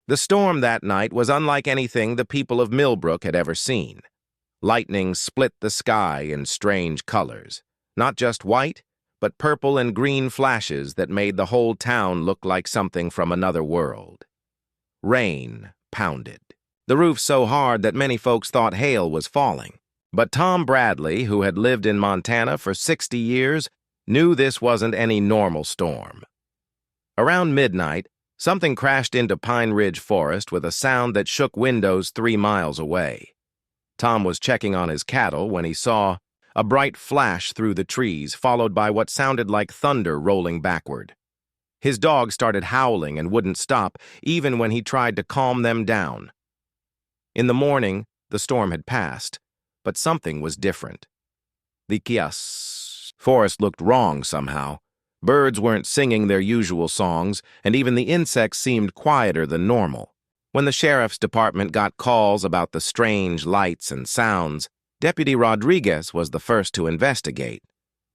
The storm that night was unlike anything the people of Millbrook had ever seen. Lightning split the sky in strange colors, not just white, but purple and green flashes that made the whole town look like something from another world. Rain pounded the roof so hard that many folks thought hail was falling. But Tom Bradley, who had lived in Montana for 60 years, knew this wasn't any normal storm. Around midnight, something crashed into Pine Ridge Forest with a sound that shook windows 3 miles away. Tom was checking on his cattle when he saw a bright flash through the trees, followed by what sounded like thunder rolling backward. His dog started howling and wouldn't stop, even when he tried to calm them down. In the morning, the storm had passed, but something was different. The forest looked wrong somehow. Birds weren't singing their usual songs, and even the insects seemed quieter than normal. When the sheriff's department got calls about the strange lights and sounds, Deputy Rodriguez was the first to investigate.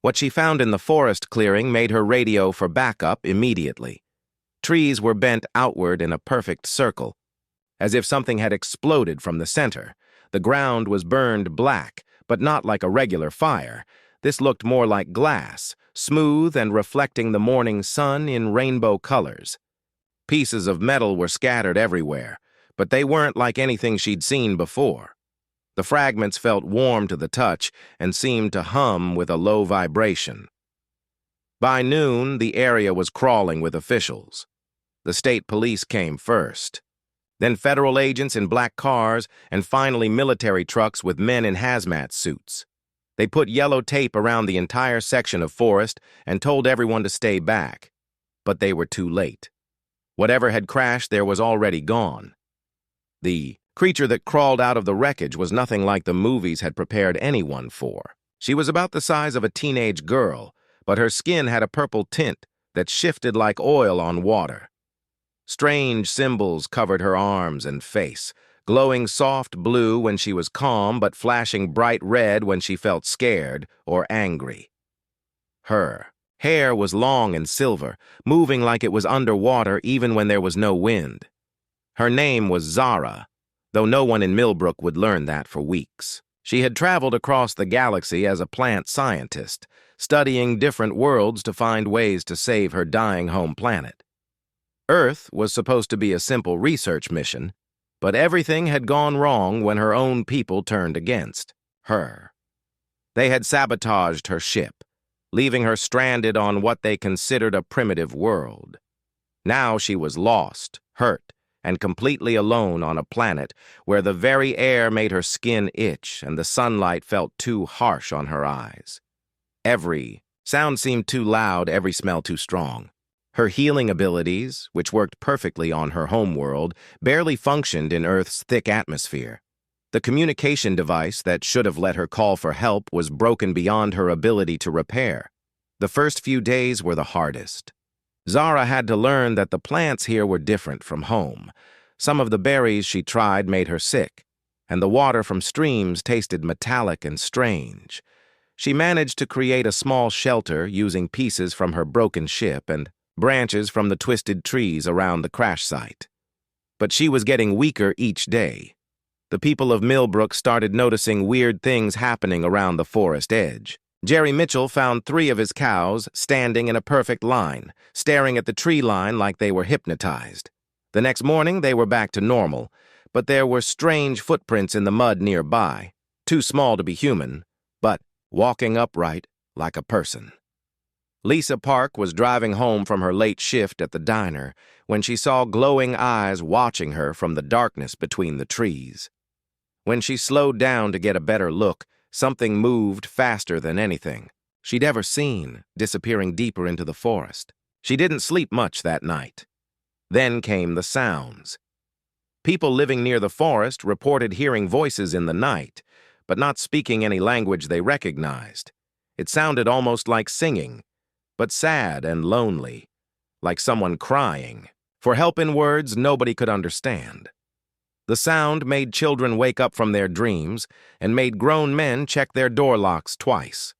What she found in the forest clearing made her radio for backup immediately. Trees were bent outward in a perfect circle, as if something had exploded from the center. The ground was burned black, but not like a regular fire. This looked more like glass, smooth and reflecting the morning sun in rainbow colors. Pieces of metal were scattered everywhere, but they weren't like anything she'd seen before. The fragments felt warm to the touch and seemed to hum with a low vibration. By noon, the area was crawling with officials. The state police came first, then federal agents in black cars, and finally military trucks with men in hazmat suits. They put yellow tape around the entire section of forest and told everyone to stay back. But they were too late. Whatever had crashed there was already gone. The creature that crawled out of the wreckage was nothing like the movies had prepared anyone for. She was about the size of a teenage girl, but her skin had a purple tint that shifted like oil on water. Strange symbols covered her arms and face, glowing soft blue when she was calm but flashing bright red when she felt scared or angry. Her hair was long and silver, moving like it was underwater even when there was no wind. Her name was Zara, though no one in Millbrook would learn that for weeks. She had traveled across the galaxy as a plant scientist, studying different worlds to find ways to save her dying home planet. Earth was supposed to be a simple research mission, but everything had gone wrong when her own people turned against her. They had sabotaged her ship, leaving her stranded on what they considered a primitive world. Now she was lost, hurt, and completely alone on a planet where the very air made her skin itch and the sunlight felt too harsh on her eyes. Every sound seemed too loud, every smell too strong. Her healing abilities, which worked perfectly on her homeworld, barely functioned in Earth's thick atmosphere. The communication device that should have let her call for help was broken beyond her ability to repair. The first few days were the hardest. Zara had to learn that the plants here were different from home. Some of the berries she tried made her sick, and the water from streams tasted metallic and strange. She managed to create a small shelter using pieces from her broken ship and branches from the twisted trees around the crash site. But she was getting weaker each day. The people of Millbrook started noticing weird things happening around the forest edge. Jerry Mitchell found 3 of his cows standing in a perfect line, staring at the tree line like they were hypnotized. The next morning, they were back to normal, but there were strange footprints in the mud nearby, too small to be human, but walking upright like a person. Lisa Park was driving home from her late shift at the diner when she saw glowing eyes watching her from the darkness between the trees. When she slowed down to get a better look, something moved faster than anything she'd ever seen, disappearing deeper into the forest. She didn't sleep much that night. Then came the sounds. People living near the forest reported hearing voices in the night, but not speaking any language they recognized. It sounded almost like singing, but sad and lonely, like someone crying, for help in words nobody could understand. The sound made children wake up from their dreams and made grown men check their door locks twice.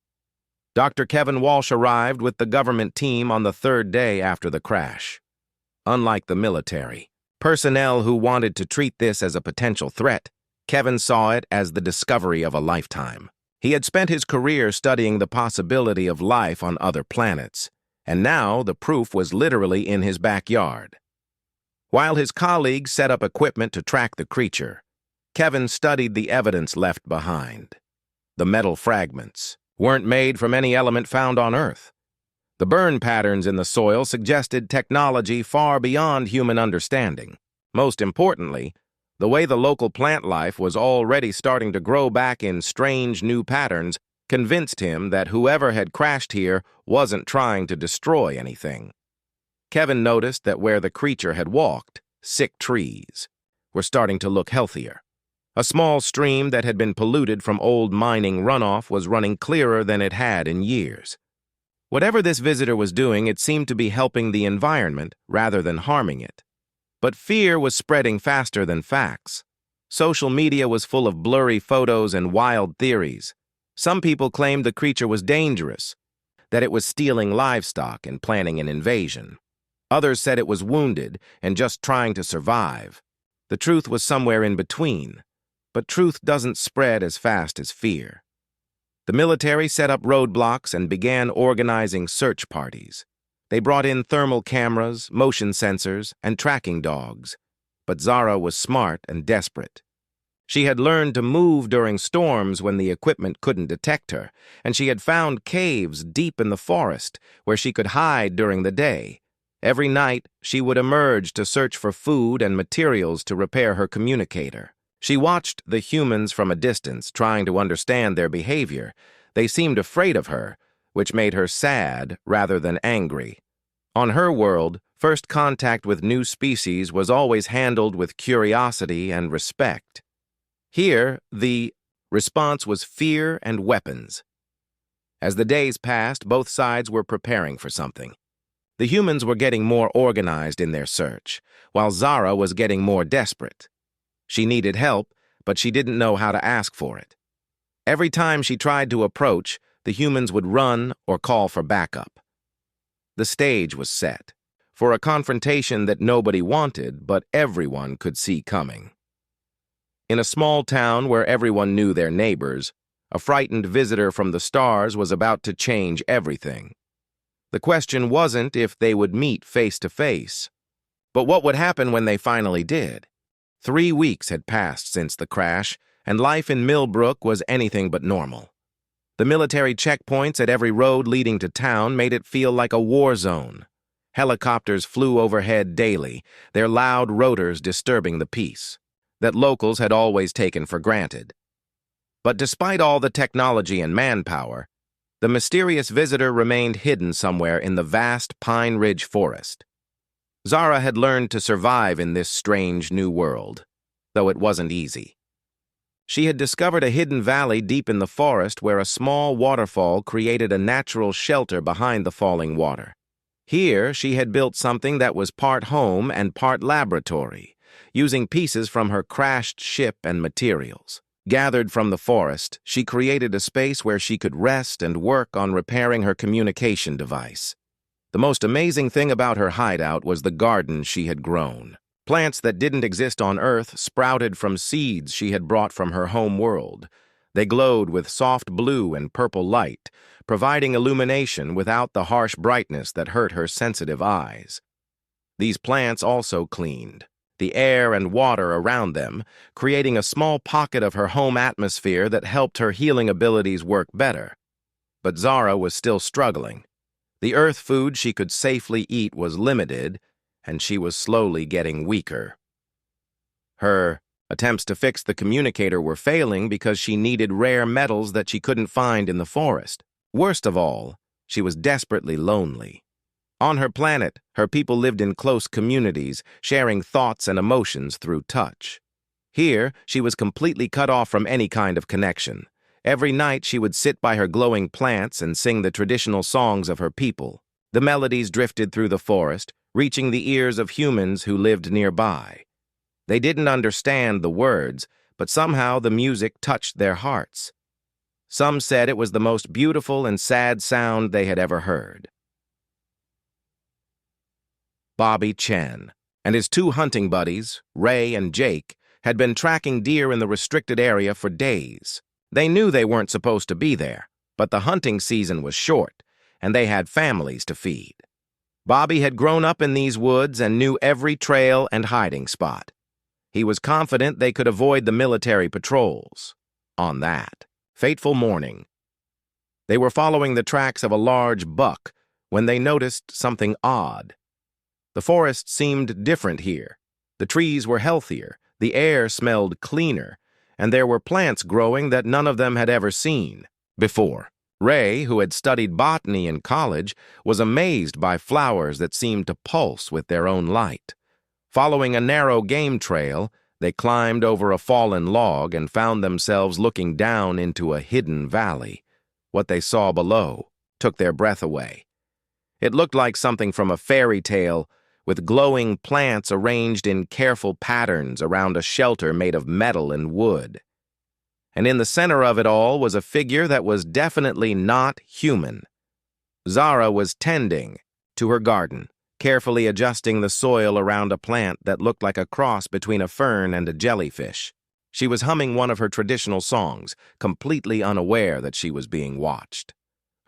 Dr. Kevin Walsh arrived with the government team on the 3rd day after the crash. Unlike the military, personnel who wanted to treat this as a potential threat, Kevin saw it as the discovery of a lifetime. He had spent his career studying the possibility of life on other planets, and now the proof was literally in his backyard. While his colleagues set up equipment to track the creature, Kevin studied the evidence left behind. The metal fragments weren't made from any element found on Earth. The burn patterns in the soil suggested technology far beyond human understanding. Most importantly, the way the local plant life was already starting to grow back in strange new patterns convinced him that whoever had crashed here wasn't trying to destroy anything. Kevin noticed that where the creature had walked, sick trees were starting to look healthier. A small stream that had been polluted from old mining runoff was running clearer than it had in years. Whatever this visitor was doing, it seemed to be helping the environment rather than harming it. But fear was spreading faster than facts. Social media was full of blurry photos and wild theories. Some people claimed the creature was dangerous, that it was stealing livestock and planning an invasion. Others said it was wounded and just trying to survive. The truth was somewhere in between, but truth doesn't spread as fast as fear. The military set up roadblocks and began organizing search parties. They brought in thermal cameras, motion sensors, and tracking dogs. But Zara was smart and desperate. She had learned to move during storms when the equipment couldn't detect her, and she had found caves deep in the forest where she could hide during the day. Every night, she would emerge to search for food and materials to repair her communicator. She watched the humans from a distance, trying to understand their behavior. They seemed afraid of her, which made her sad rather than angry. On her world, first contact with new species was always handled with curiosity and respect. Here, the response was fear and weapons. As the days passed, both sides were preparing for something. The humans were getting more organized in their search, while Zara was getting more desperate. She needed help, but she didn't know how to ask for it. Every time she tried to approach, the humans would run or call for backup. The stage was set for a confrontation that nobody wanted, but everyone could see coming. In a small town where everyone knew their neighbors, a frightened visitor from the stars was about to change everything. The question wasn't if they would meet face to face, but what would happen when they finally did. 3 weeks had passed since the crash, and life in Millbrook was anything but normal. The military checkpoints at every road leading to town made it feel like a war zone. Helicopters flew overhead daily, their loud rotors disturbing the peace that locals had always taken for granted. But despite all the technology and manpower, the mysterious visitor remained hidden somewhere in the vast Pine Ridge forest. Zara had learned to survive in this strange new world, though it wasn't easy. She had discovered a hidden valley deep in the forest where a small waterfall created a natural shelter behind the falling water. Here, she had built something that was part home and part laboratory, using pieces from her crashed ship and materials. Gathered from the forest, she created a space where she could rest and work on repairing her communication device. The most amazing thing about her hideout was the garden she had grown. Plants that didn't exist on Earth sprouted from seeds she had brought from her home world. They glowed with soft blue and purple light, providing illumination without the harsh brightness that hurt her sensitive eyes. These plants also cleaned the air and water around them, creating a small pocket of her home atmosphere that helped her healing abilities work better. But Zara was still struggling. The Earth food she could safely eat was limited, and she was slowly getting weaker. Her attempts to fix the communicator were failing because she needed rare metals that she couldn't find in the forest. Worst of all, she was desperately lonely. On her planet, her people lived in close communities, sharing thoughts and emotions through touch. Here, she was completely cut off from any kind of connection. Every night, she would sit by her glowing plants and sing the traditional songs of her people. The melodies drifted through the forest, reaching the ears of humans who lived nearby. They didn't understand the words, but somehow the music touched their hearts. Some said it was the most beautiful and sad sound they had ever heard. Bobby Chen. and his two hunting buddies, Ray and Jake, had been tracking deer in the restricted area for days. They knew they weren't supposed to be there, but the hunting season was short, and they had families to feed. Bobby had grown up in these woods and knew every trail and hiding spot. He was confident they could avoid the military patrols. On that fateful morning, they were following the tracks of a large buck when they noticed something odd. The forest seemed different here. The trees were healthier, the air smelled cleaner, and there were plants growing that none of them had ever seen before. Ray, who had studied botany in college, was amazed by flowers that seemed to pulse with their own light. Following a narrow game trail, they climbed over a fallen log and found themselves looking down into a hidden valley. What they saw below took their breath away. It looked like something from a fairy tale, with glowing plants arranged in careful patterns around a shelter made of metal and wood. And in the center of it all was a figure that was definitely not human. Zara was tending to her garden, carefully adjusting the soil around a plant that looked like a cross between a fern and a jellyfish. She was humming one of her traditional songs, completely unaware that she was being watched.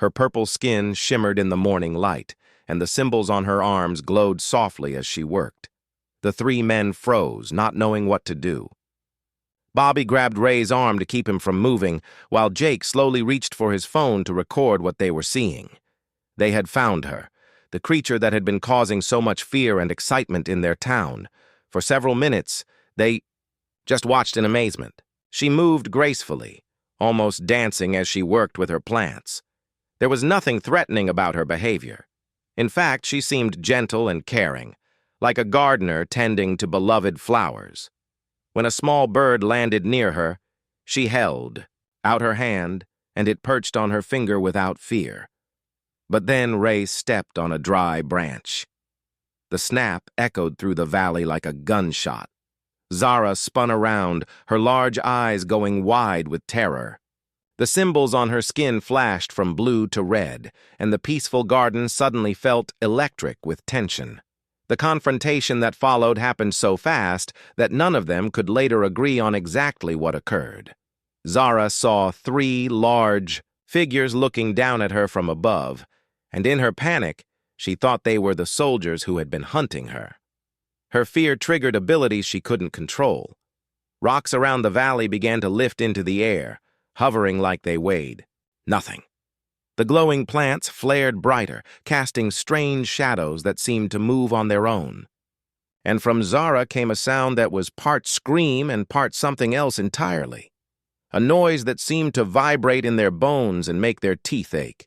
Her purple skin shimmered in the morning light, and the symbols on her arms glowed softly as she worked. The three men froze, not knowing what to do. Bobby grabbed Ray's arm to keep him from moving, while Jake slowly reached for his phone to record what they were seeing. They had found her, the creature that had been causing so much fear and excitement in their town. For several minutes, they just watched in amazement. She moved gracefully, almost dancing as she worked with her plants. There was nothing threatening about her behavior. In fact, she seemed gentle and caring, like a gardener tending to beloved flowers. When a small bird landed near her, she held out her hand, and it perched on her finger without fear. But then Ray stepped on a dry branch. The snap echoed through the valley like a gunshot. Zara spun around, her large eyes going wide with terror. The symbols on her skin flashed from blue to red, and the peaceful garden suddenly felt electric with tension. The confrontation that followed happened so fast that none of them could later agree on exactly what occurred. Zara saw three large figures looking down at her from above, and in her panic, she thought they were the soldiers who had been hunting her. Her fear triggered abilities she couldn't control. Rocks around the valley began to lift into the air, hovering like they weighed nothing. The glowing plants flared brighter, casting strange shadows that seemed to move on their own. And from Zara came a sound that was part scream and part something else entirely. A noise that seemed to vibrate in their bones and make their teeth ache.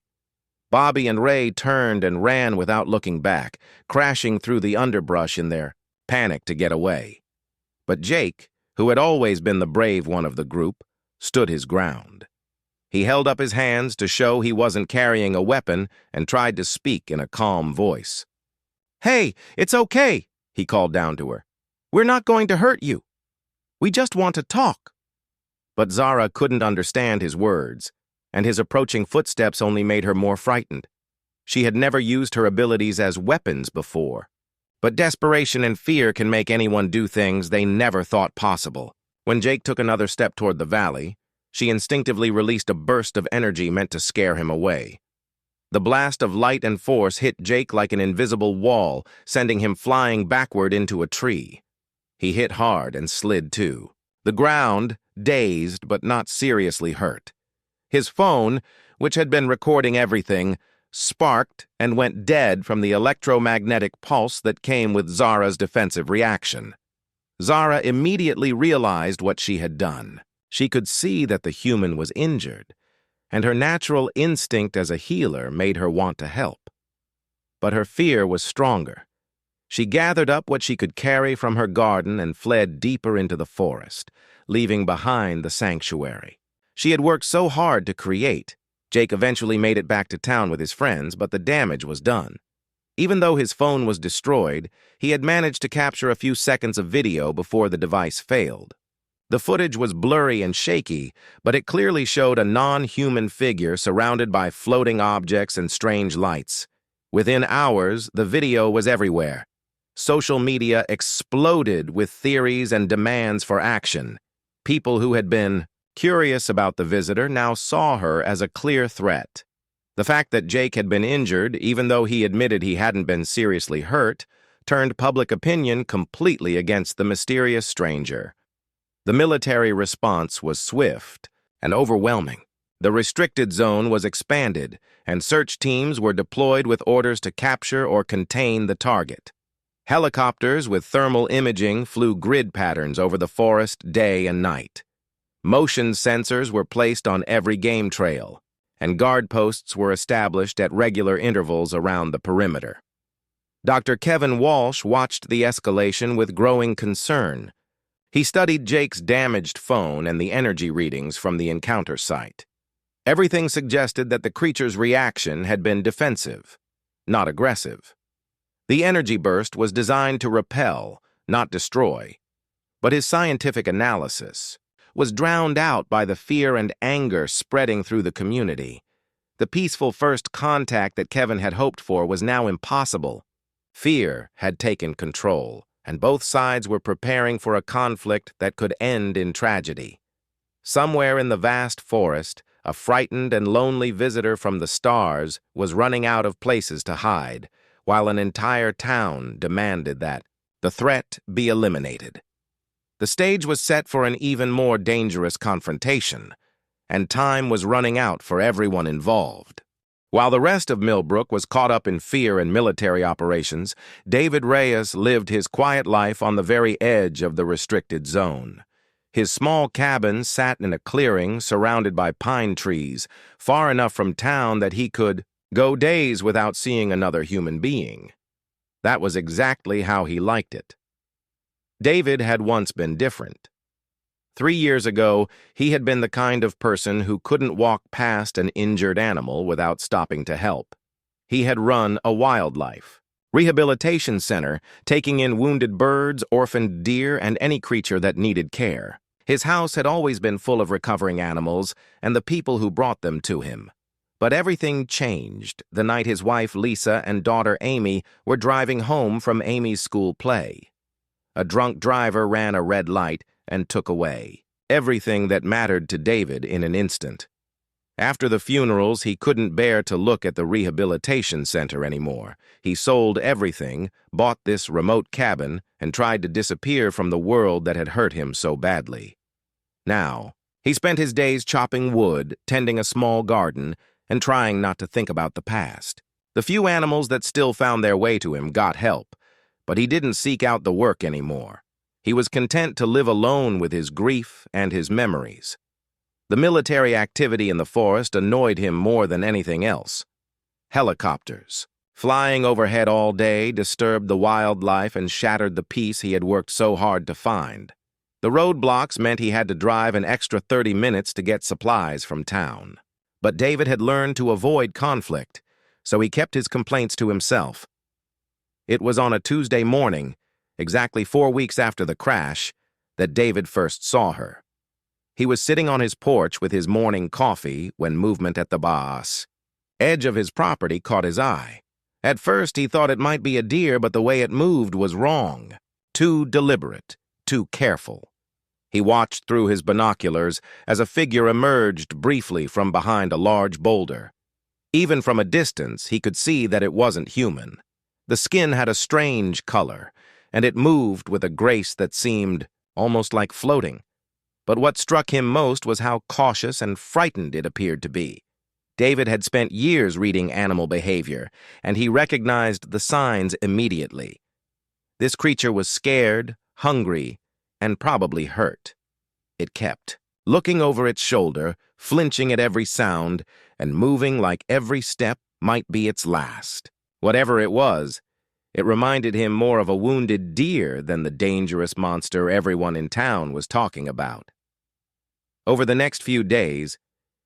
Bobby and Ray turned and ran without looking back, crashing through the underbrush in their panic to get away. But Jake, who had always been the brave one of the group, stood his ground. He held up his hands to show he wasn't carrying a weapon and tried to speak in a calm voice. "Hey, it's okay," he called down to her. "We're not going to hurt you. We just want to talk." But Zara couldn't understand his words, and his approaching footsteps only made her more frightened. She had never used her abilities as weapons before. But desperation and fear can make anyone do things they never thought possible. When Jake took another step toward the valley, she instinctively released a burst of energy meant to scare him away. The blast of light and force hit Jake like an invisible wall, sending him flying backward into a tree. He hit hard and slid too. The ground, dazed but not seriously hurt. His phone, which had been recording everything, sparked and went dead from the electromagnetic pulse that came with Zara's defensive reaction. Zara immediately realized what she had done. She could see that the human was injured, and her natural instinct as a healer made her want to help. But her fear was stronger. She gathered up what she could carry from her garden and fled deeper into the forest, leaving behind the sanctuary. She had worked so hard to create. Jake eventually made it back to town with his friends, but the damage was done. Even though his phone was destroyed, he had managed to capture a few seconds of video before the device failed. The footage was blurry and shaky, but it clearly showed a non-human figure surrounded by floating objects and strange lights. Within hours, the video was everywhere. Social media exploded with theories and demands for action. People who had been curious about the visitor now saw her as a clear threat. The fact that Jake had been injured, even though he admitted he hadn't been seriously hurt, turned public opinion completely against the mysterious stranger. The military response was swift and overwhelming. The restricted zone was expanded, and search teams were deployed with orders to capture or contain the target. Helicopters with thermal imaging flew grid patterns over the forest day and night. Motion sensors were placed on every game trail, and guard posts were established at regular intervals around the perimeter. Dr. Kevin Walsh watched the escalation with growing concern. He studied Jake's damaged phone and the energy readings from the encounter site. Everything suggested that the creature's reaction had been defensive, not aggressive. The energy burst was designed to repel, not destroy. But his scientific analysis was drowned out by the fear and anger spreading through the community. The peaceful first contact that Kevin had hoped for was now impossible. Fear had taken control, and both sides were preparing for a conflict that could end in tragedy. Somewhere in the vast forest, a frightened and lonely visitor from the stars was running out of places to hide, while an entire town demanded that the threat be eliminated. The stage was set for an even more dangerous confrontation, and time was running out for everyone involved. While the rest of Millbrook was caught up in fear and military operations, David Reyes lived his quiet life on the very edge of the restricted zone. His small cabin sat in a clearing surrounded by pine trees, far enough from town that he could go days without seeing another human being. That was exactly how he liked it. David had once been different. 3 years ago, he had been the kind of person who couldn't walk past an injured animal without stopping to help. He had run a wildlife rehabilitation center, taking in wounded birds, orphaned deer, and any creature that needed care. His house had always been full of recovering animals and the people who brought them to him. But everything changed the night his wife Lisa and daughter Amy were driving home from Amy's school play. A drunk driver ran a red light and took away everything that mattered to David in an instant. After the funerals, he couldn't bear to look at the rehabilitation center anymore. He sold everything, bought this remote cabin, and tried to disappear from the world that had hurt him so badly. Now, he spent his days chopping wood, tending a small garden, and trying not to think about the past. The few animals that still found their way to him got help, but he didn't seek out the work anymore. He was content to live alone with his grief and his memories. The military activity in the forest annoyed him more than anything else. Helicopters, flying overhead all day, disturbed the wildlife and shattered the peace he had worked so hard to find. The roadblocks meant he had to drive an extra 30 minutes to get supplies from town. But David had learned to avoid conflict, so he kept his complaints to himself. It was on a Tuesday morning, exactly 4 weeks after the crash, that David first saw her. He was sitting on his porch with his morning coffee when movement at the edge of his property caught his eye. At first, he thought it might be a deer, but the way it moved was wrong. Too deliberate, too careful. He watched through his binoculars as a figure emerged briefly from behind a large boulder. Even from a distance, he could see that it wasn't human. The skin had a strange color, and it moved with a grace that seemed almost like floating. But what struck him most was how cautious and frightened it appeared to be. David had spent years reading animal behavior, and he recognized the signs immediately. This creature was scared, hungry, and probably hurt. It kept looking over its shoulder, flinching at every sound, and moving like every step might be its last. Whatever it was, it reminded him more of a wounded deer than the dangerous monster everyone in town was talking about. Over the next few days,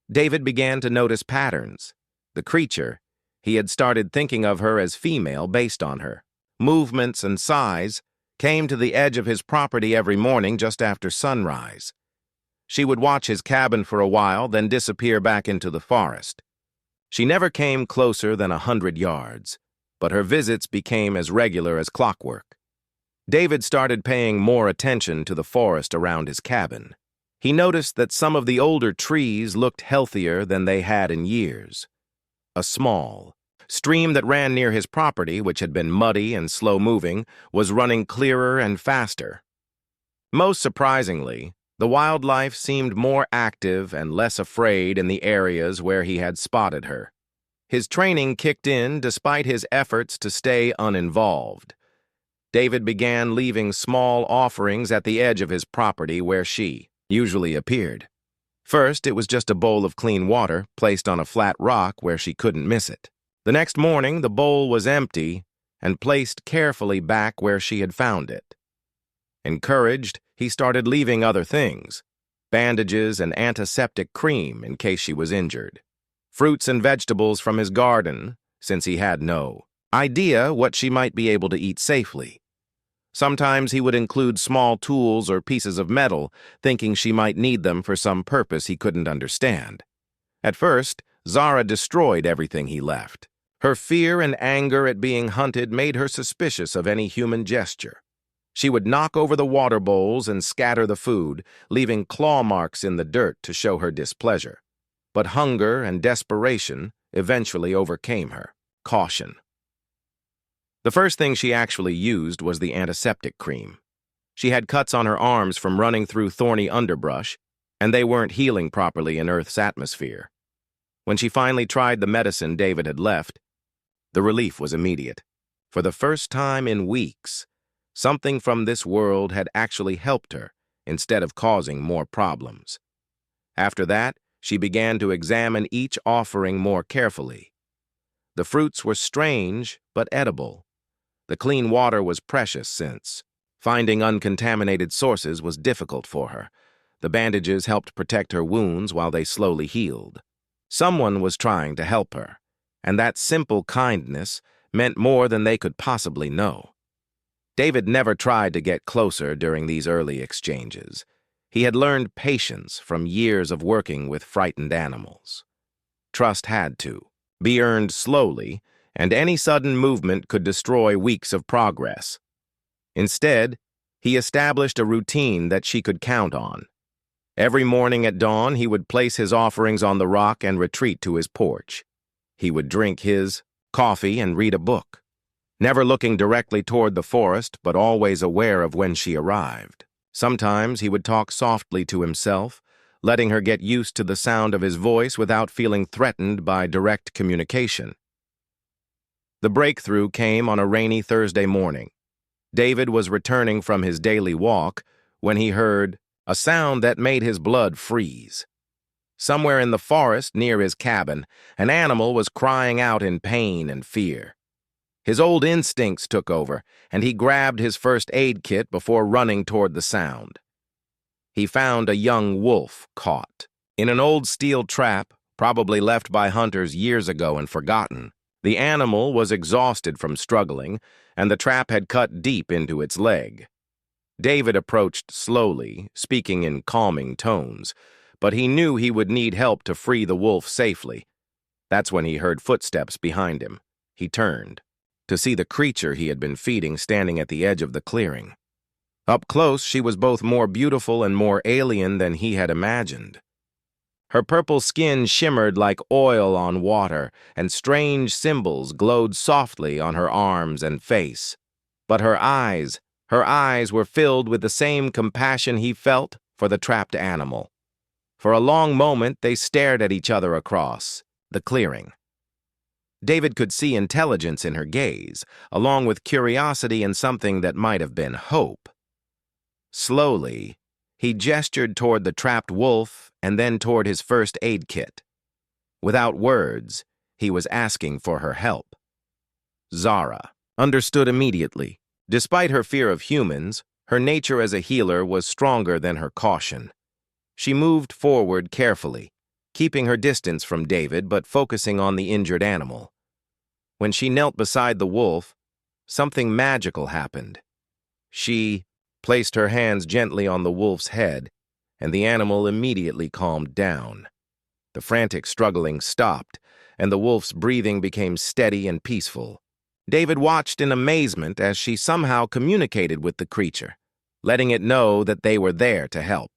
David began to notice patterns. The creature, he had started thinking of her as female based on her movements and size, came to the edge of his property every morning just after sunrise. She would watch his cabin for a while, then disappear back into the forest. She never came closer than 100 yards, but her visits became as regular as clockwork. David started paying more attention to the forest around his cabin. He noticed that some of the older trees looked healthier than they had in years. A small stream that ran near his property, which had been muddy and slow-moving, was running clearer and faster. Most surprisingly, the wildlife seemed more active and less afraid in the areas where he had spotted her. His training kicked in despite his efforts to stay uninvolved. David began leaving small offerings at the edge of his property where she usually appeared. First, it was just a bowl of clean water placed on a flat rock where she couldn't miss it. The next morning, the bowl was empty and placed carefully back where she had found it. Encouraged, he started leaving other things: bandages and antiseptic cream in case she was injured, fruits and vegetables from his garden, since he had no idea what she might be able to eat safely. Sometimes he would include small tools or pieces of metal, thinking she might need them for some purpose he couldn't understand. At first, Zara destroyed everything he left. Her fear and anger at being hunted made her suspicious of any human gesture. She would knock over the water bowls and scatter the food, leaving claw marks in the dirt to show her displeasure. But hunger and desperation eventually overcame her. Caution. The first thing she actually used was the antiseptic cream. She had cuts on her arms from running through thorny underbrush, and they weren't healing properly in Earth's atmosphere. When she finally tried the medicine David had left, the relief was immediate. For the first time in weeks, something from this world had actually helped her instead of causing more problems. After that, she began to examine each offering more carefully. The fruits were strange but edible. The clean water was precious since finding uncontaminated sources was difficult for her. The bandages helped protect her wounds while they slowly healed. Someone was trying to help her, and that simple kindness meant more than they could possibly know. David never tried to get closer during these early exchanges. He had learned patience from years of working with frightened animals. Trust had to be earned slowly, and any sudden movement could destroy weeks of progress. Instead, he established a routine that she could count on. Every morning at dawn, he would place his offerings on the rock and retreat to his porch. He would drink his coffee and read a book, never looking directly toward the forest, but always aware of when she arrived. Sometimes he would talk softly to himself, letting her get used to the sound of his voice without feeling threatened by direct communication. The breakthrough came on a rainy Thursday morning. David was returning from his daily walk when he heard a sound that made his blood freeze. Somewhere in the forest near his cabin, an animal was crying out in pain and fear. His old instincts took over, and he grabbed his first aid kit before running toward the sound. He found a young wolf caught in an old steel trap, probably left by hunters years ago and forgotten. The animal was exhausted from struggling, and the trap had cut deep into its leg. David approached slowly, speaking in calming tones, but he knew he would need help to free the wolf safely. That's when he heard footsteps behind him. He turned to see the creature he had been feeding standing at the edge of the clearing. Up close, she was both more beautiful and more alien than he had imagined. Her purple skin shimmered like oil on water, and strange symbols glowed softly on her arms and face. But her eyes were filled with the same compassion he felt for the trapped animal. For a long moment, they stared at each other across the clearing. David could see intelligence in her gaze, along with curiosity and something that might have been hope. Slowly, he gestured toward the trapped wolf and then toward his first aid kit. Without words, he was asking for her help. Zara understood immediately. Despite her fear of humans, her nature as a healer was stronger than her caution. She moved forward carefully, keeping her distance from David but focusing on the injured animal. When she knelt beside the wolf, something magical happened. She placed her hands gently on the wolf's head, and the animal immediately calmed down. The frantic struggling stopped, and the wolf's breathing became steady and peaceful. David watched in amazement as she somehow communicated with the creature, letting it know that they were there to help.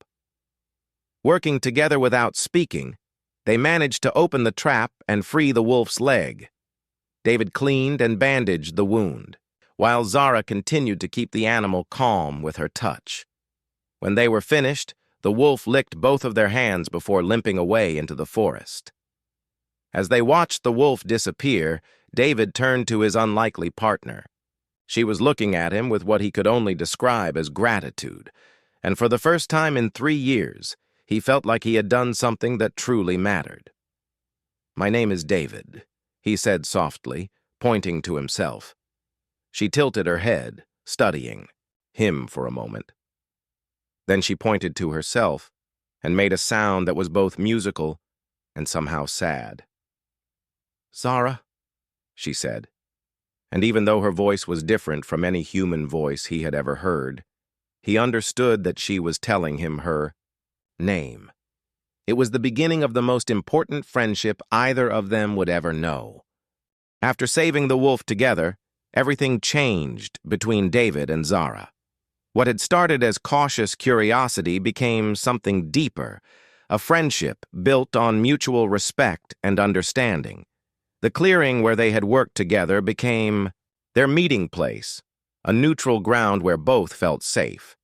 Working together without speaking, they managed to open the trap and free the wolf's leg. David cleaned and bandaged the wound, while Zara continued to keep the animal calm with her touch. When they were finished, the wolf licked both of their hands before limping away into the forest. As they watched the wolf disappear, David turned to his unlikely partner. She was looking at him with what he could only describe as gratitude, and for the first time in 3 years, he felt like he had done something that truly mattered. "My name is David," he said softly, pointing to himself. She tilted her head, studying him for a moment. Then she pointed to herself and made a sound that was both musical and somehow sad. "Zara," she said, and even though her voice was different from any human voice he had ever heard, he understood that she was telling him her name. It was the beginning of the most important friendship either of them would ever know. After saving the wolf together, everything changed between David and Zara. What had started as cautious curiosity became something deeper, a friendship built on mutual respect and understanding. The clearing where they had worked together became their meeting place, a neutral ground where both felt safe.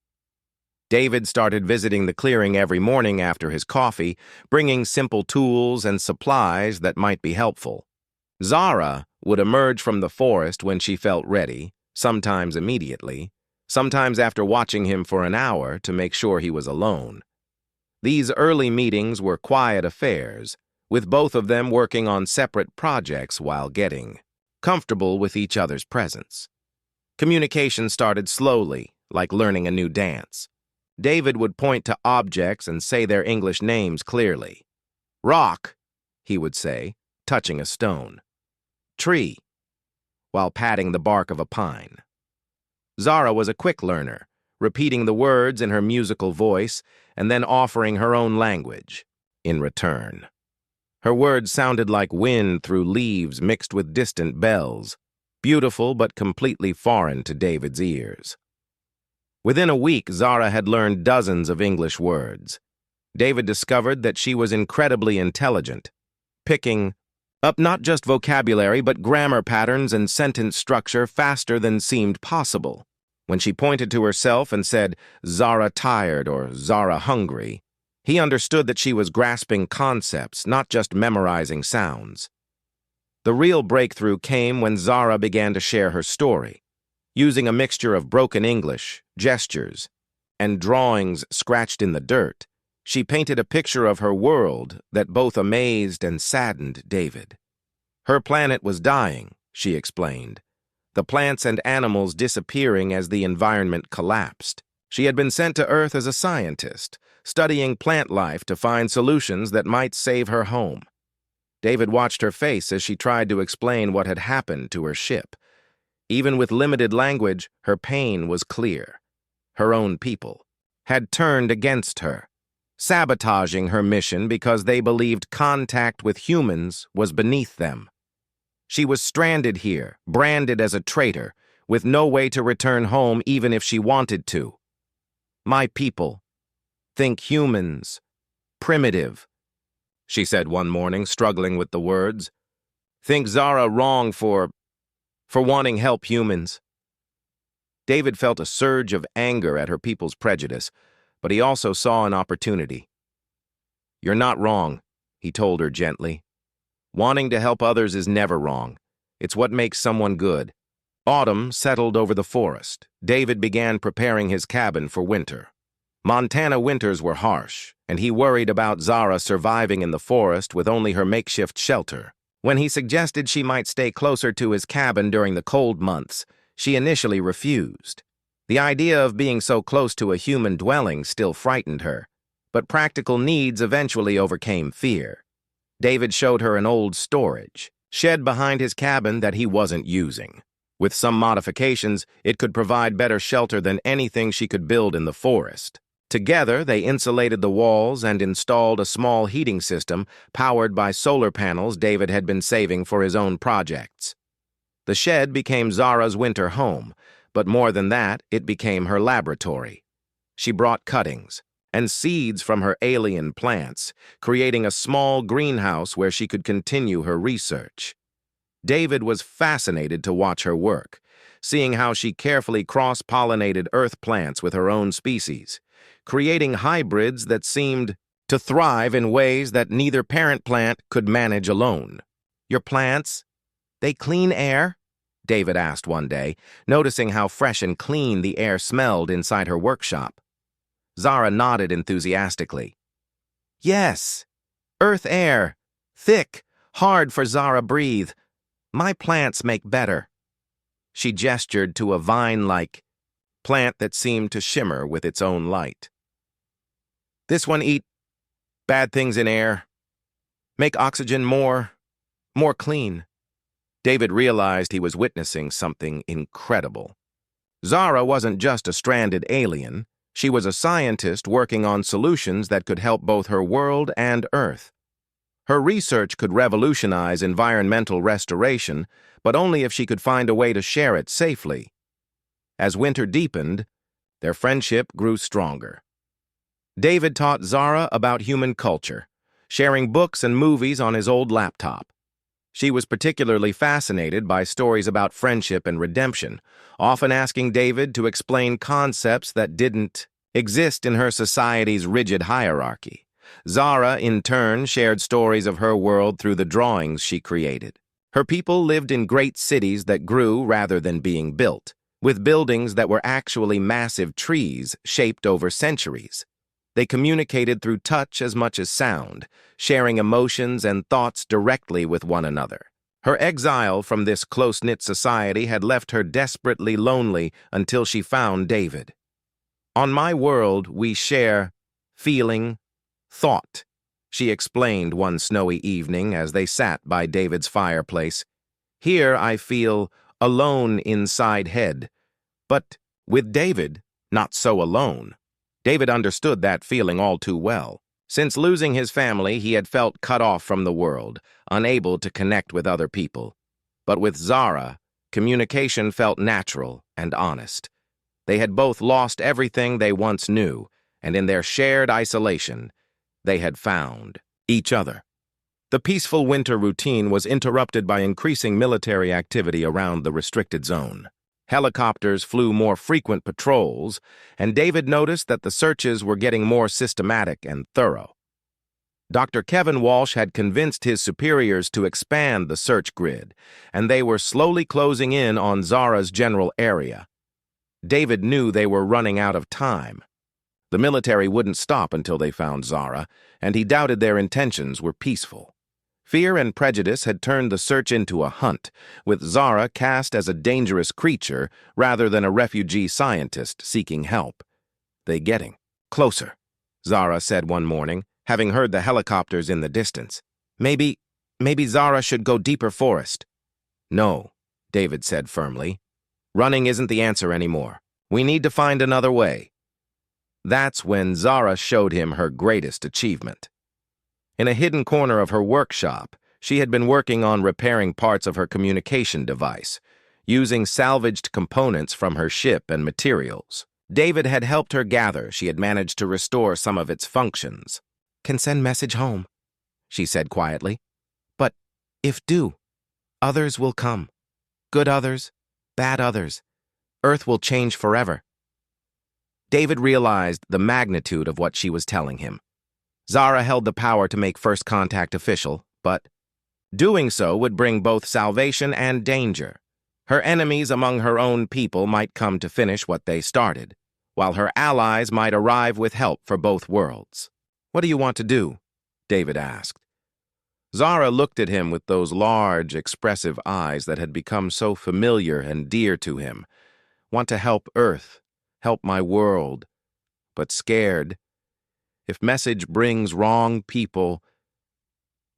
David started visiting the clearing every morning after his coffee, bringing simple tools and supplies that might be helpful. Zara would emerge from the forest when she felt ready, sometimes immediately, sometimes after watching him for an hour to make sure he was alone. These early meetings were quiet affairs, with both of them working on separate projects while getting comfortable with each other's presence. Communication started slowly, like learning a new dance. David would point to objects and say their English names clearly. "Rock," he would say, touching a stone. "Tree," while patting the bark of a pine. Zara was a quick learner, repeating the words in her musical voice and then offering her own language in return. Her words sounded like wind through leaves mixed with distant bells, beautiful but completely foreign to David's ears. Within a week, Zara had learned dozens of English words. David discovered that she was incredibly intelligent, picking up not just vocabulary but grammar patterns and sentence structure faster than seemed possible. When she pointed to herself and said, "Zara tired" or "Zara hungry," he understood that she was grasping concepts, not just memorizing sounds. The real breakthrough came when Zara began to share her story. Using a mixture of broken English, gestures, and drawings scratched in the dirt, she painted a picture of her world that both amazed and saddened David. Her planet was dying, she explained, the plants and animals disappearing as the environment collapsed. She had been sent to Earth as a scientist, studying plant life to find solutions that might save her home. David watched her face as she tried to explain what had happened to her ship. Even with limited language, her pain was clear. Her own people had turned against her, sabotaging her mission because they believed contact with humans was beneath them. She was stranded here, branded as a traitor, with no way to return home even if she wanted to. "My people think humans primitive," she said one morning, struggling with the words. "Think Zara wrong for wanting help humans." David felt a surge of anger at her people's prejudice, but he also saw an opportunity. "You're not wrong," he told her gently. "Wanting to help others is never wrong. It's what makes someone good." Autumn settled over the forest. David began preparing his cabin for winter. Montana winters were harsh, and he worried about Zara surviving in the forest with only her makeshift shelter. When he suggested she might stay closer to his cabin during the cold months, she initially refused. The idea of being so close to a human dwelling still frightened her, but practical needs eventually overcame fear. David showed her an old storage shed behind his cabin that he wasn't using. With some modifications, it could provide better shelter than anything she could build in the forest. Together, they insulated the walls and installed a small heating system powered by solar panels David had been saving for his own projects. The shed became Zara's winter home, but more than that, it became her laboratory. She brought cuttings and seeds from her alien plants, creating a small greenhouse where she could continue her research. David was fascinated to watch her work, seeing how she carefully cross-pollinated earth plants with her own species, creating hybrids that seemed to thrive in ways that neither parent plant could manage alone. "Your plants, they clean air?" David asked one day, noticing how fresh and clean the air smelled inside her workshop. Zara nodded enthusiastically. "Yes, earth air, thick, hard for Zara breathe. My plants make better." She gestured to a vine-like plant that seemed to shimmer with its own light. "This one eat bad things in air, make oxygen more clean." David realized he was witnessing something incredible. Zara wasn't just a stranded alien. She was a scientist working on solutions that could help both her world and Earth. Her research could revolutionize environmental restoration, but only if she could find a way to share it safely. As winter deepened, their friendship grew stronger. David taught Zara about human culture, sharing books and movies on his old laptop. She was particularly fascinated by stories about friendship and redemption, often asking David to explain concepts that didn't exist in her society's rigid hierarchy. Zara, in turn, shared stories of her world through the drawings she created. Her people lived in great cities that grew rather than being built, with buildings that were actually massive trees shaped over centuries. They communicated through touch as much as sound, sharing emotions and thoughts directly with one another. Her exile from this close-knit society had left her desperately lonely until she found David. "On my world, we share feeling, thought," she explained one snowy evening as they sat by David's fireplace. "Here I feel alone inside head, but with David, not so alone." David understood that feeling all too well. Since losing his family, he had felt cut off from the world, unable to connect with other people. But with Zara, communication felt natural and honest. They had both lost everything they once knew, and in their shared isolation, they had found each other. The peaceful winter routine was interrupted by increasing military activity around the restricted zone. Helicopters flew more frequent patrols, and David noticed that the searches were getting more systematic and thorough. Dr. Kevin Walsh had convinced his superiors to expand the search grid, and they were slowly closing in on Zara's general area. David knew they were running out of time. The military wouldn't stop until they found Zara, and he doubted their intentions were peaceful. Fear and prejudice had turned the search into a hunt, with Zara cast as a dangerous creature rather than a refugee scientist seeking help. "They getting closer," Zara said one morning, having heard the helicopters in the distance. Maybe Zara should go deeper forest." "No," David said firmly. "Running isn't the answer anymore. We need to find another way." That's when Zara showed him her greatest achievement. In a hidden corner of her workshop, she had been working on repairing parts of her communication device, using salvaged components from her ship and materials. David had helped her gather. She had managed to restore some of its functions. "Can send message home," she said quietly. "But if do, others will come. Good others, bad others. Earth will change forever." David realized the magnitude of what she was telling him. Zara held the power to make first contact official, but doing so would bring both salvation and danger. Her enemies among her own people might come to finish what they started, while her allies might arrive with help for both worlds. "What do you want to do?" David asked. Zara looked at him with those large, expressive eyes that had become so familiar and dear to him. "Want to help Earth, help my world, but scared. If message brings wrong people,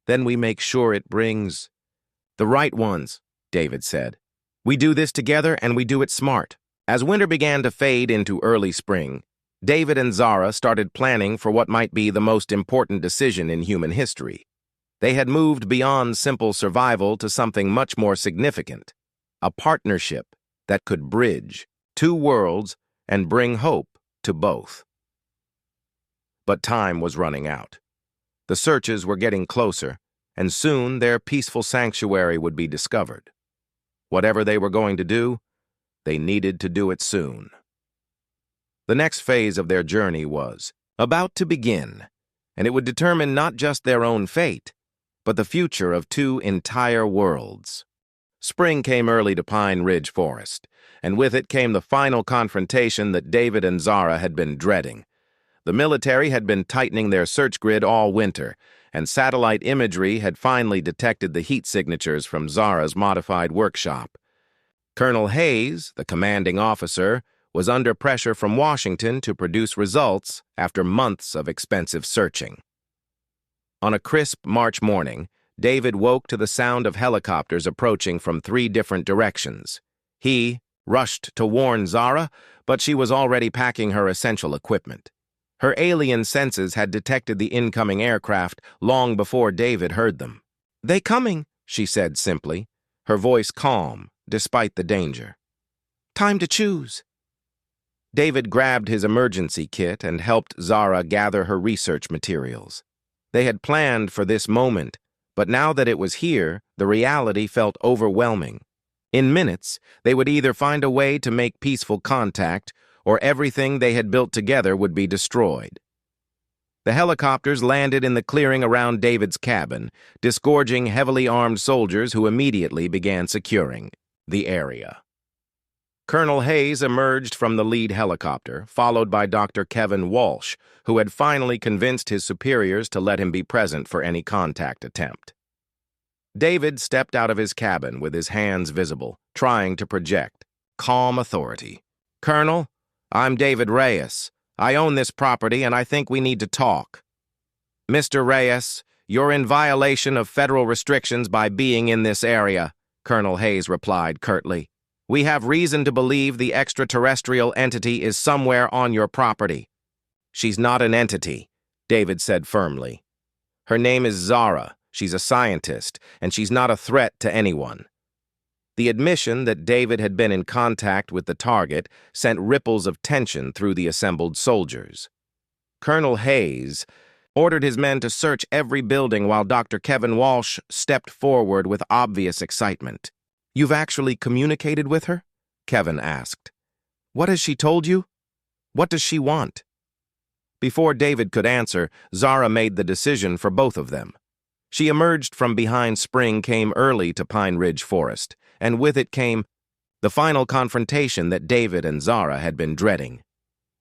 then we make sure it brings the right ones," David said. "We do this together and we do it smart." As winter began to fade into early spring, David and Zara started planning for what might be the most important decision in human history. They had moved beyond simple survival to something much more significant: a partnership that could bridge two worlds and bring hope to both. But time was running out. The searches were getting closer, and soon their peaceful sanctuary would be discovered. Whatever they were going to do, they needed to do it soon. The next phase of their journey was about to begin, and it would determine not just their own fate, but the future of two entire worlds. Spring came early to Pine Ridge Forest, and with it came the final confrontation that David and Zara had been dreading. The military had been tightening their search grid all winter, and satellite imagery had finally detected the heat signatures from Zara's modified workshop. Colonel Hayes, the commanding officer, was under pressure from Washington to produce results after months of expensive searching. On a crisp March morning, David woke to the sound of helicopters approaching from 3 different directions. He rushed to warn Zara, but she was already packing her essential equipment. Her alien senses had detected the incoming aircraft long before David heard them. "They coming," she said simply, her voice calm despite the danger. "Time to choose." David grabbed his emergency kit and helped Zara gather her research materials. They had planned for this moment, but now that it was here, the reality felt overwhelming. In minutes, they would either find a way to make peaceful contact, or everything they had built together would be destroyed. The helicopters landed in the clearing around David's cabin, disgorging heavily armed soldiers who immediately began securing the area. Colonel Hayes emerged from the lead helicopter, followed by Dr. Kevin Walsh, who had finally convinced his superiors to let him be present for any contact attempt. David stepped out of his cabin with his hands visible, trying to project calm authority. "Colonel, I'm David Reyes. I own this property and I think we need to talk." "Mr. Reyes, you're in violation of federal restrictions by being in this area," Colonel Hayes replied curtly. "We have reason to believe the extraterrestrial entity is somewhere on your property." "She's not an entity," David said firmly. "Her name is Zara. She's a scientist, and she's not a threat to anyone." The admission that David had been in contact with the target sent ripples of tension through the assembled soldiers. Colonel Hayes ordered his men to search every building while Dr. Kevin Walsh stepped forward with obvious excitement. "You've actually communicated with her?" Kevin asked. "What has she told you? What does she want?" Before David could answer, Zara made the decision for both of them. She emerged from behind Spring came early to Pine Ridge Forest, and with it came the final confrontation that David and Zara had been dreading.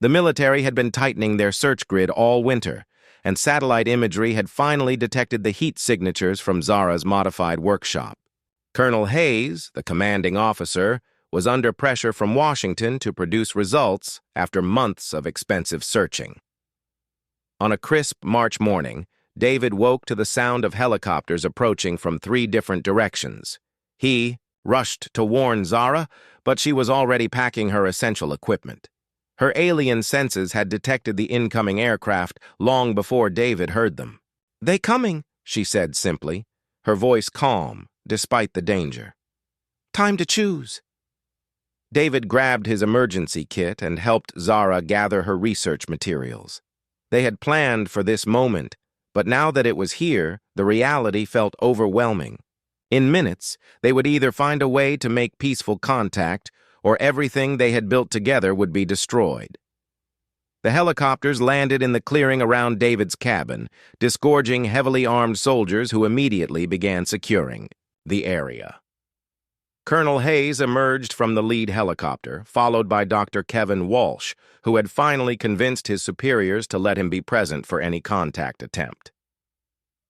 The military had been tightening their search grid all winter, and satellite imagery had finally detected the heat signatures from Zara's modified workshop. Colonel Hayes, the commanding officer, was under pressure from Washington to produce results after months of expensive searching. On a crisp March morning, David woke to the sound of helicopters approaching from 3 different directions. He rushed to warn Zara, but she was already packing her essential equipment. Her alien senses had detected the incoming aircraft long before David heard them. "They coming," she said simply, her voice calm despite the danger. "Time to choose." David grabbed his emergency kit and helped Zara gather her research materials. They had planned for this moment, but now that it was here, the reality felt overwhelming. In minutes, they would either find a way to make peaceful contact, or everything they had built together would be destroyed. The helicopters landed in the clearing around David's cabin, disgorging heavily armed soldiers who immediately began securing the area. Colonel Hayes emerged from the lead helicopter, followed by Dr. Kevin Walsh, who had finally convinced his superiors to let him be present for any contact attempt.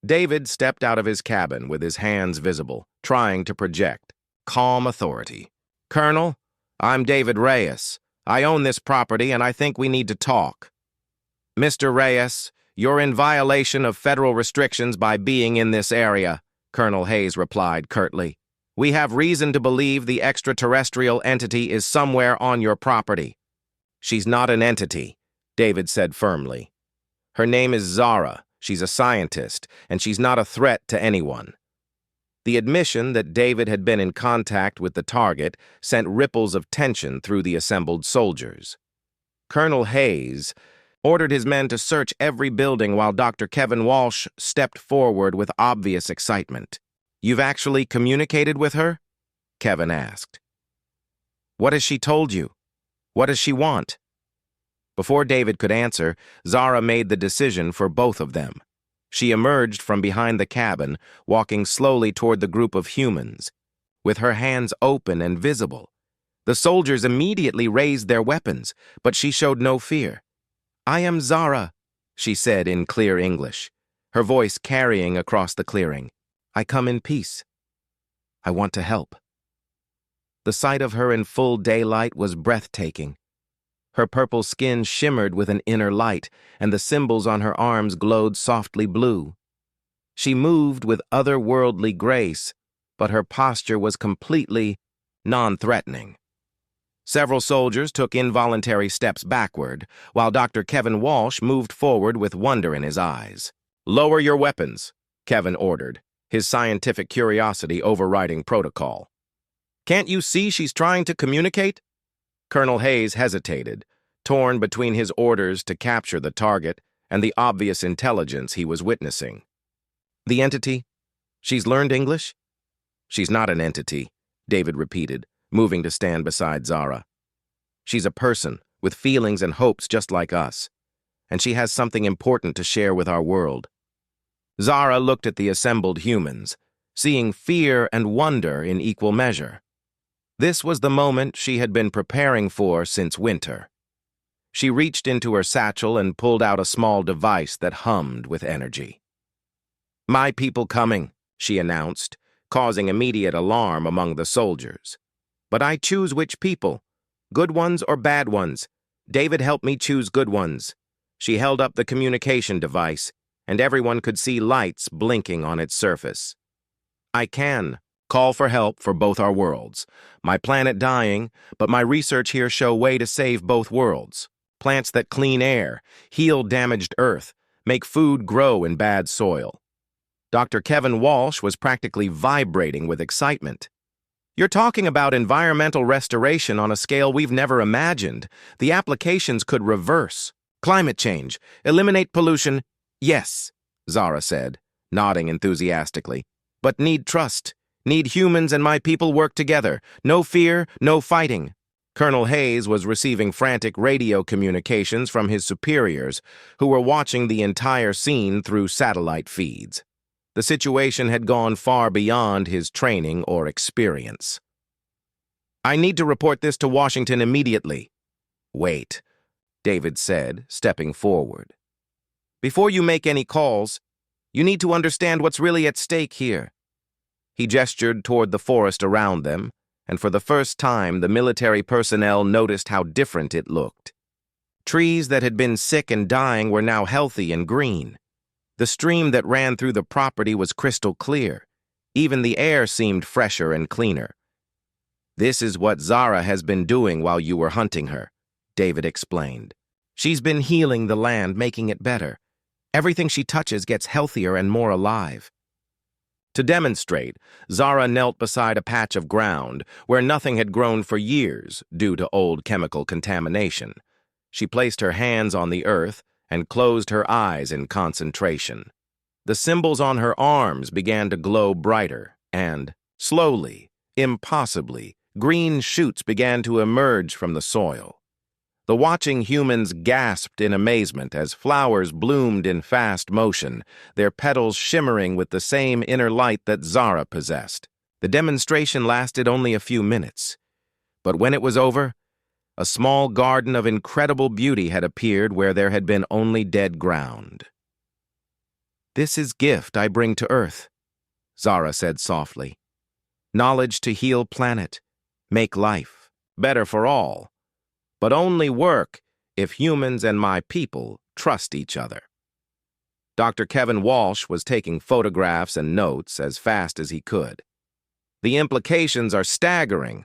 David stepped out of his cabin with his hands visible, trying to project calm authority. "Colonel, I'm David Reyes. I own this property and I think we need to talk." "Mr. Reyes, you're in violation of federal restrictions by being in this area," Colonel Hayes replied curtly. "We have reason to believe the extraterrestrial entity is somewhere on your property." "She's not an entity," David said firmly. "Her name is Zara. She's a scientist, and she's not a threat to anyone." The admission that David had been in contact with the target sent ripples of tension through the assembled soldiers. Colonel Hayes ordered his men to search every building while Dr. Kevin Walsh stepped forward with obvious excitement. "You've actually communicated with her?" Kevin asked. "What has she told you? What does she want?" Before David could answer, Zara made the decision for both of them. She emerged from behind the cabin, walking slowly toward the group of humans, with her hands open and visible. The soldiers immediately raised their weapons, but she showed no fear. "I am Zara," she said in clear English, her voice carrying across the clearing. "I come in peace. I want to help." The sight of her in full daylight was breathtaking. Her purple skin shimmered with an inner light, and the symbols on her arms glowed softly blue. She moved with otherworldly grace, but her posture was completely non-threatening. Several soldiers took involuntary steps backward, while Dr. Kevin Walsh moved forward with wonder in his eyes. "Lower your weapons," Kevin ordered, his scientific curiosity overriding protocol. "Can't you see she's trying to communicate?" Colonel Hayes hesitated, torn between his orders to capture the target and the obvious intelligence he was witnessing. "The entity? She's learned English?" "She's not an entity," David repeated, moving to stand beside Zara. "She's a person with feelings and hopes just like us, and she has something important to share with our world." Zara looked at the assembled humans, seeing fear and wonder in equal measure. This was the moment she had been preparing for since winter. She reached into her satchel and pulled out a small device that hummed with energy. "My people coming," she announced, causing immediate alarm among the soldiers. "But I choose which people, good ones or bad ones. David helped me choose good ones." She held up the communication device, and everyone could see lights blinking on its surface. "I can call for help for both our worlds. My planet dying, but my research here show way to save both worlds. Plants that clean air, heal damaged earth, make food grow in bad soil." Dr. Kevin Walsh was practically vibrating with excitement. "You're talking about environmental restoration on a scale we've never imagined. The applications could reverse climate change, eliminate pollution." "Yes," Zara said, nodding enthusiastically, "but need trust. Need humans and my people work together. No fear, no fighting." Colonel Hayes was receiving frantic radio communications from his superiors, who were watching the entire scene through satellite feeds. The situation had gone far beyond his training or experience. "I need to report this to Washington immediately." "Wait," David said, stepping forward. "Before you make any calls, you need to understand what's really at stake here." He gestured toward the forest around them, and for the first time the military personnel noticed how different it looked. Trees that had been sick and dying were now healthy and green. The stream that ran through the property was crystal clear. Even the air seemed fresher and cleaner. "This is what Zara has been doing while you were hunting her," David explained. "She's been healing the land, making it better. Everything she touches gets healthier and more alive." To demonstrate, Zara knelt beside a patch of ground where nothing had grown for years due to old chemical contamination. She placed her hands on the earth and closed her eyes in concentration. The symbols on her arms began to glow brighter, and, slowly, impossibly, green shoots began to emerge from the soil. The watching humans gasped in amazement as flowers bloomed in fast motion, their petals shimmering with the same inner light that Zara possessed. The demonstration lasted only a few minutes, but when it was over, a small garden of incredible beauty had appeared where there had been only dead ground. "This is gift I bring to Earth," Zara said softly. "Knowledge to heal planet, make life better for all. But only work if humans and my people trust each other." Dr. Kevin Walsh was taking photographs and notes as fast as he could. "The implications are staggering.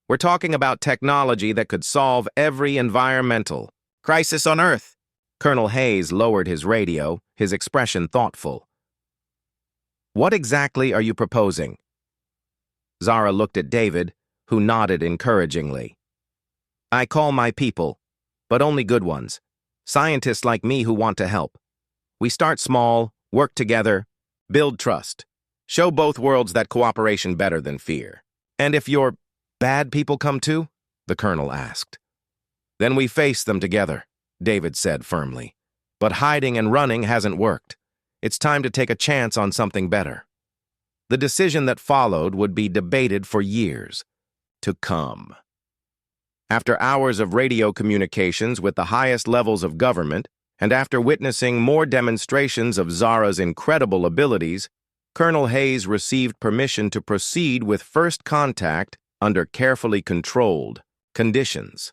We're talking about technology that could solve every environmental crisis on Earth." Colonel Hayes lowered his radio, his expression thoughtful. What exactly are you proposing? Zara looked at David, who nodded encouragingly. I call my people, but only good ones. Scientists like me who want to help. We start small, work together, build trust. Show both worlds that cooperation better than fear. And if your bad people come too? The colonel asked. Then we face them together, David said firmly. But hiding and running hasn't worked. It's time to take a chance on something better. The decision that followed would be debated for years to come. After hours of radio communications with the highest levels of government, and after witnessing more demonstrations of Zara's incredible abilities, Colonel Hayes received permission to proceed with first contact under carefully controlled conditions.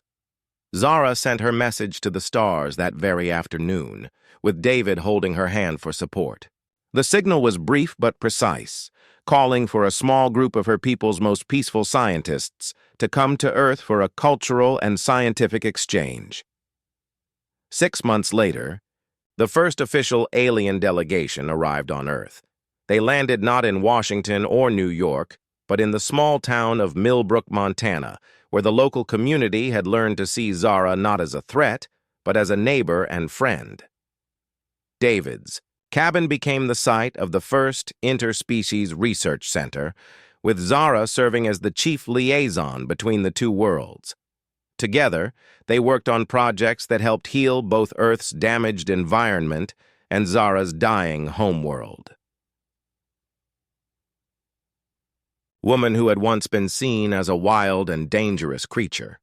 Zara sent her message to the stars that very afternoon, with David holding her hand for support. The signal was brief but precise, calling for a small group of her people's most peaceful scientists to come to Earth for a cultural and scientific exchange. 6 months later, the first official alien delegation arrived on Earth. They landed not in Washington or New York, but in the small town of Millbrook, Montana, where the local community had learned to see Zara not as a threat, but as a neighbor and friend. David's cabin became the site of the first interspecies research center, with Zara serving as the chief liaison between the two worlds. Together, they worked on projects that helped heal both Earth's damaged environment and Zara's dying homeworld. Woman who had once been seen as a wild and dangerous creature